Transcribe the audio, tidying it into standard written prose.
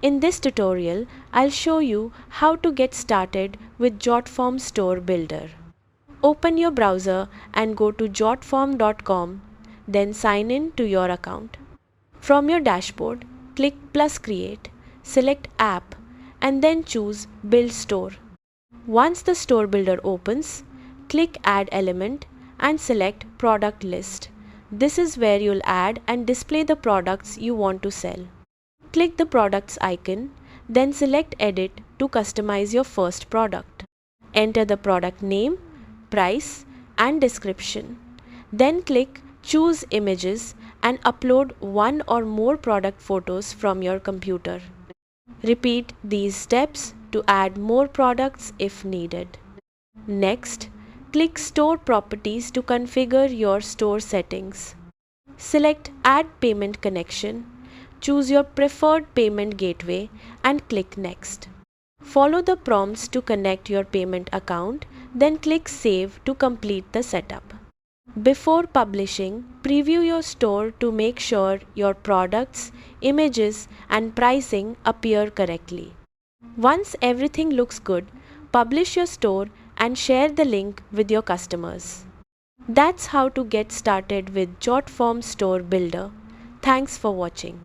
In this tutorial, I'll show you how to get started with Jotform Store Builder. Open your browser and go to jotform.com, then sign in to your account. From your dashboard, click plus create, select app, and then choose build store. Once the store builder opens, click add element and select product list. This is where you'll add and display the products you want to sell. Click the products icon, then select edit to customize your first product. Enter the product name, price, and description. Then click choose images and upload one or more product photos from your computer. Repeat these steps to add more products if needed. Next, click Store Properties to configure your store settings. Select Add Payment Connection, choose your preferred payment gateway and click Next. Follow the prompts to connect your payment account, then click Save to complete the setup. Before publishing, preview your store to make sure your products, images, and pricing appear correctly. Once everything looks good, publish your store and share the link with your customers. That's how to get started with Jotform Store Builder. Thanks for watching.